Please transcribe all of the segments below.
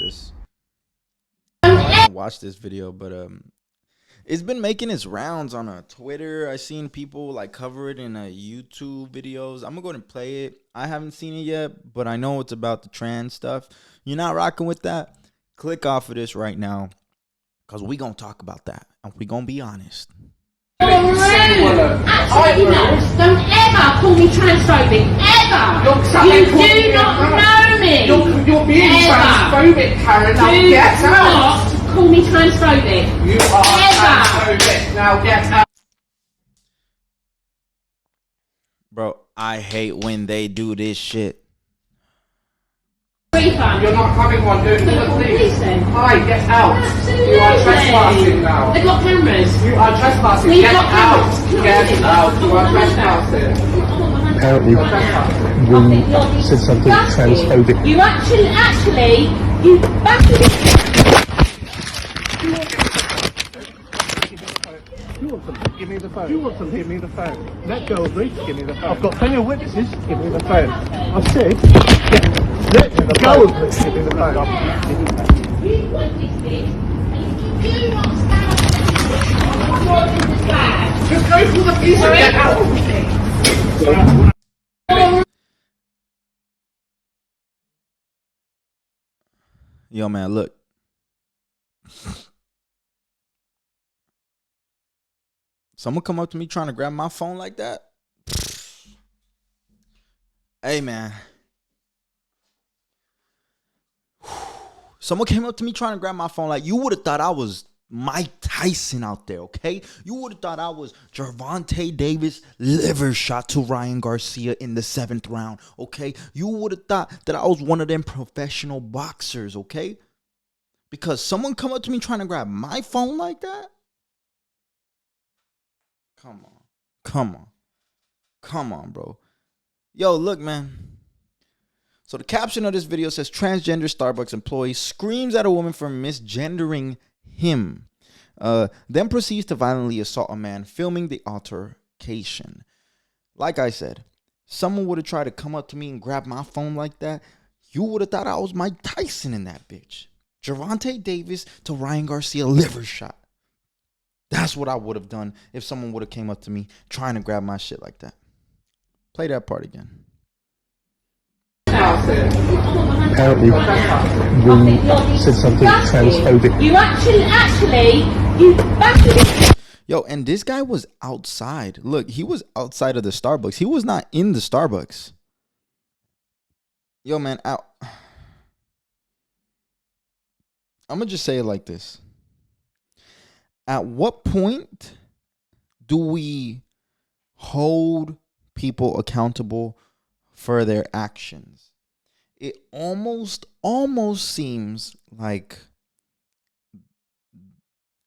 this. I haven't watched this video, but it's been making its rounds on Twitter. I seen people like cover it in YouTube videos. I'm gonna go ahead and play it. I haven't seen it yet, but I know it's about the trans stuff. You're not rocking with that? Click off of this right now, cause we gonna talk about that, and we gonna be honest. Absolutely not. Don't ever call me transphobic. Ever. You do not know me. You're being transphobic, Karen. Now Do get out. not call me transphobic. You are transphobic. Now get out. Bro, I hate when they do this shit. Refund. You're not having one, dude. Please then. Hi, get out. Absolutely. You are trespassing now. They've got cameras. You are trespassing. We've Get got out. cameras. Get out. You are trespassing. Apparently, we said something transphobic. You actually, you battered. You want something? Give me the phone. You want something? Give me the phone. Let go of me. Give me the phone. I've got plenty of witnesses. Give me the phone. I've said, let go of me. Give me the phone. You want this thing, and you do not stand in the flag. Just go for the piece and get out. Yo, man, look. Someone come up to me trying to grab my phone like that? Hey, man. Someone came up to me trying to grab my phone like, you would have thought I was Mike Tyson out there, okay? You would have thought I was Gervonta Davis liver shot to Ryan Garcia in the 7th round, okay? You would have thought that I was one of them professional boxers, okay? Because someone come up to me trying to grab my phone like that? Come on, bro. Yo, look, man. So the caption of this video says, transgender Starbucks employee screams at a woman for misgendering him. Then proceeds to violently assault a man filming the altercation. Like I said, someone would have tried to come up to me and grab my phone like that. You would have thought I was Mike Tyson in that bitch. Gervonta Davis to Ryan Garcia liver shot. That's what I would have done if someone would have came up to me trying to grab my shit like that. Play that part again. Apparently, we said something transphobic. You actually, you battered. Yo, and this guy was outside. Look, he was outside of the Starbucks. He was not in the Starbucks. Yo, man, I'm going to just say it like this. At what point do we hold people accountable for their actions? It almost seems like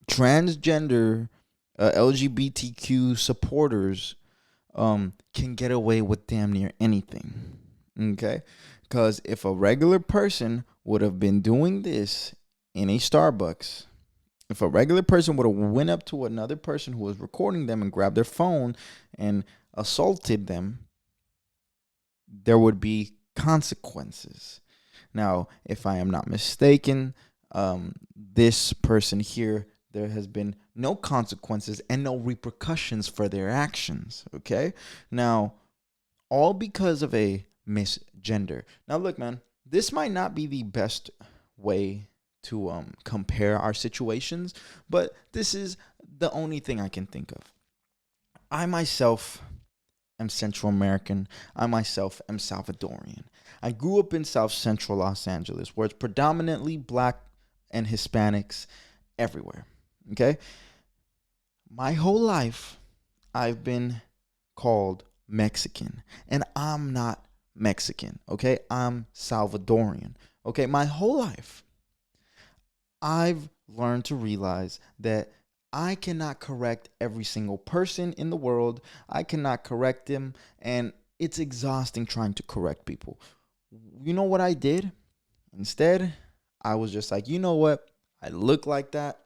transgender LGBTQ supporters can get away with damn near anything. Okay? Because if a regular person would have been doing this in a Starbucks, if a regular person would have went up to another person who was recording them and grabbed their phone and assaulted them, there would be consequences. Now, if I am not mistaken, this person here, there has been no consequences and no repercussions for their actions. Okay? Now, all because of a misgender. Now, look, man, this might not be the best way to compare our situations, but this is the only thing I can think of. I myself am Central American. I myself am Salvadorian. I grew up in South Central Los Angeles, where it's predominantly black and Hispanics everywhere. Okay? My whole life, I've been called Mexican, and I'm not Mexican. Okay? I'm Salvadorian. Okay? My whole life, I've learned to realize that I cannot correct every single person in the world. I cannot correct them, and it's exhausting trying to correct people. You know what I did? Instead, I was just like, you know what? I look like that.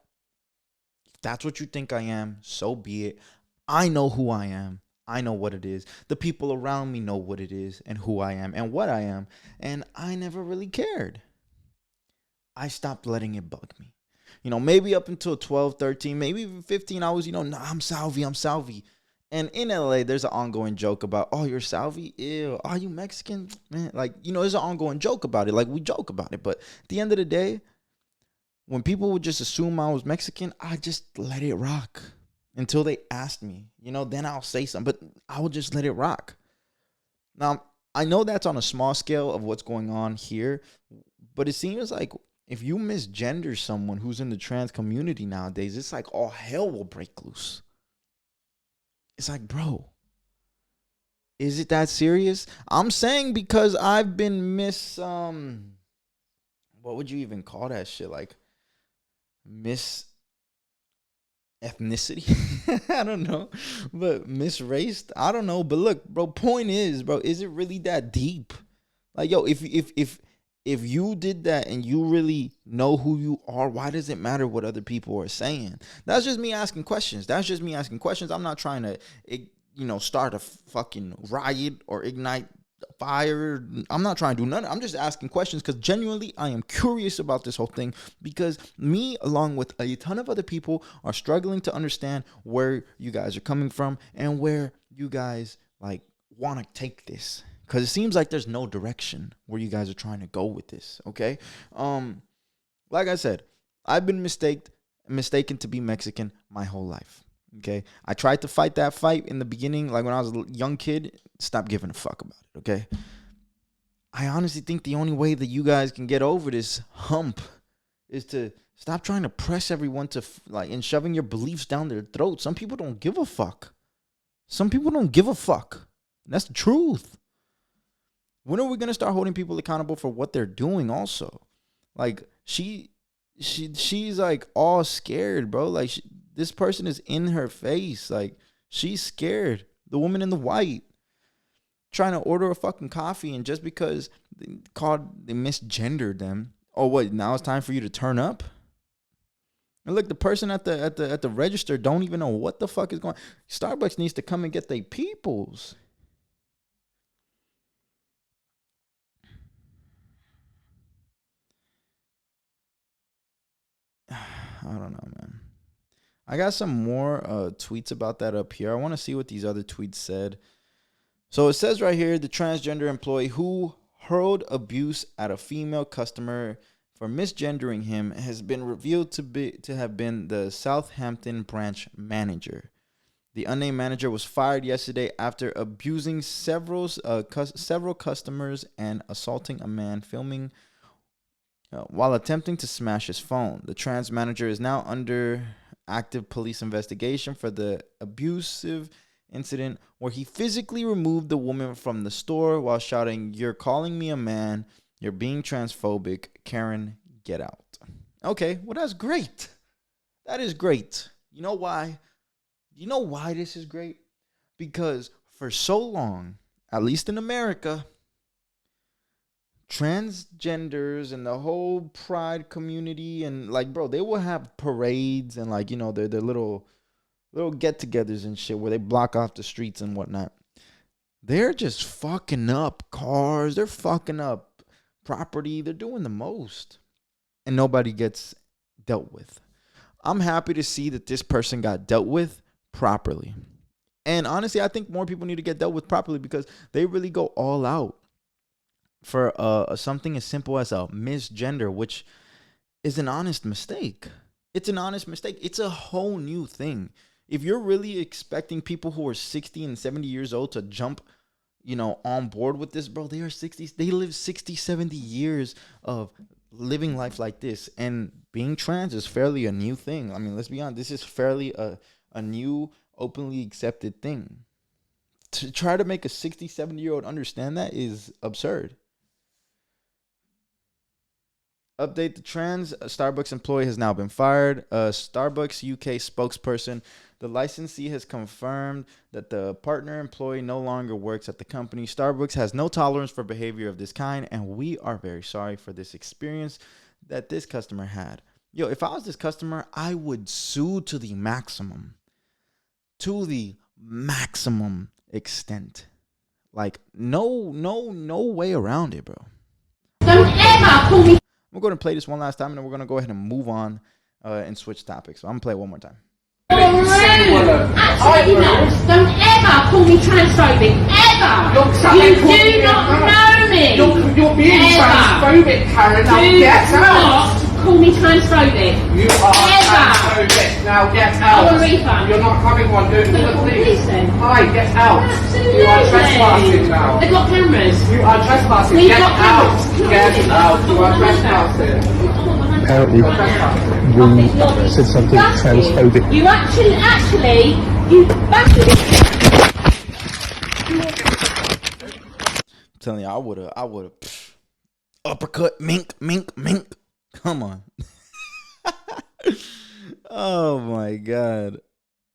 If that's what you think I am, so be it. I know who I am. I know what it is. The people around me know what it is and who I am and what I am, and I never really cared. I stopped letting it bug me. Maybe up until 12, 13, maybe even 15, I was, nah, I'm Salvi, I'm Salvi. And in LA, there's an ongoing joke about, oh, you're Salvi? Ew. Are you Mexican? Man, like, there's an ongoing joke about it. Like, we joke about it. But at the end of the day, when people would just assume I was Mexican, I just let it rock until they asked me. Then I'll say something. But I will just let it rock. Now, I know that's on a small scale of what's going on here. But it seems like if you misgender someone who's in the trans community nowadays, it's like all hell will break loose. It's like, bro, is it that serious? I'm saying because I've been what would you even call that shit? Like miss ethnicity? I don't know. But misraced? I don't know. But look, bro, point is, bro, is it really that deep? Like, yo, if you did that and you really know who you are, why does it matter what other people are saying? That's just me asking questions. I'm not trying to, start a fucking riot or ignite fire. I'm not trying to do nothing. I'm just asking questions because genuinely I am curious about this whole thing, because me, along with a ton of other people, are struggling to understand where you guys are coming from and where you guys like want to take this. Because it seems like there's no direction where you guys are trying to go with this, okay? Like I said, I've been mistaken to be Mexican my whole life, okay? I tried to fight that fight in the beginning, like when I was a young kid. Stop giving a fuck about it, okay? I honestly think the only way that you guys can get over this hump is to stop trying to press everyone to, and shoving your beliefs down their throat. Some people don't give a fuck. That's the truth. When are we gonna start holding people accountable for what they're doing? Also, like she's like all scared, bro. Like this person is in her face. Like she's scared. The woman in the white trying to order a fucking coffee, and just because they misgendered them. Oh, what? Now it's time for you to turn up. And look, the person at the register don't even know what the fuck is going. Starbucks needs to come and get their peoples. I don't know, man. I got some more tweets about that up here. I want to see what these other tweets said. So it says right here, the transgender employee who hurled abuse at a female customer for misgendering him has been revealed to have been the Southampton branch manager. The unnamed manager was fired yesterday after abusing several customers and assaulting a man filming while attempting to smash his phone. The trans manager is now under active police investigation for the abusive incident where he physically removed the woman from the store while shouting, "You're calling me a man. You're being transphobic. Karen, get out." Okay, well, that's great. That is great. You know why? You know why this is great? Because for so long, at least in America, transgenders and the whole pride community and bro, they will have parades and their little get-togethers and shit where they block off the streets and whatnot. They're just fucking up cars, they're fucking up property, they're doing the most, and nobody gets dealt with. I'm happy to see that this person got dealt with properly, and honestly I think more people need to get dealt with properly because they really go all out for something as simple as a misgender, which is an honest mistake. It's an honest mistake. It's a whole new thing. If you're really expecting people who are 60 and 70 years old to jump, on board with this, bro, they live 60, 70 years of living life like this. And being trans is fairly a new thing. I mean, let's be honest, this is fairly a new, openly accepted thing. To try to make a 60, 70-year-old understand that is absurd. Update: the trans Starbucks employee has now been fired. Starbucks UK spokesperson, the licensee has confirmed that the partner employee no longer works at the company. Starbucks has no tolerance for behavior of this kind, and we are very sorry for this experience that this customer had. Yo, if I was this customer, I would sue to the maximum. To the maximum extent. Like, no way around it, bro. Don't ever call me. We're going to play this one last time, and then we're going to go ahead and move on and switch topics. So I'm going to play it one more time. Absolutely not. Don't ever call me transphobic. Ever. You do not know me. You're being transphobic, Karen. Now Do get out. not call me transphobic. You are transphobic. Now get out. I want a refund. You're not having one, dude. Please then. Hi, get out. Absolutely. You are trespassing now. They've got cameras. You are trespassing. We've Get got out. cameras. Get out. You are trespassing. Apparently, you said something transphobic. You actually, you bastard. I'm telling you, I would have uppercut, mink. Come on. Oh my God.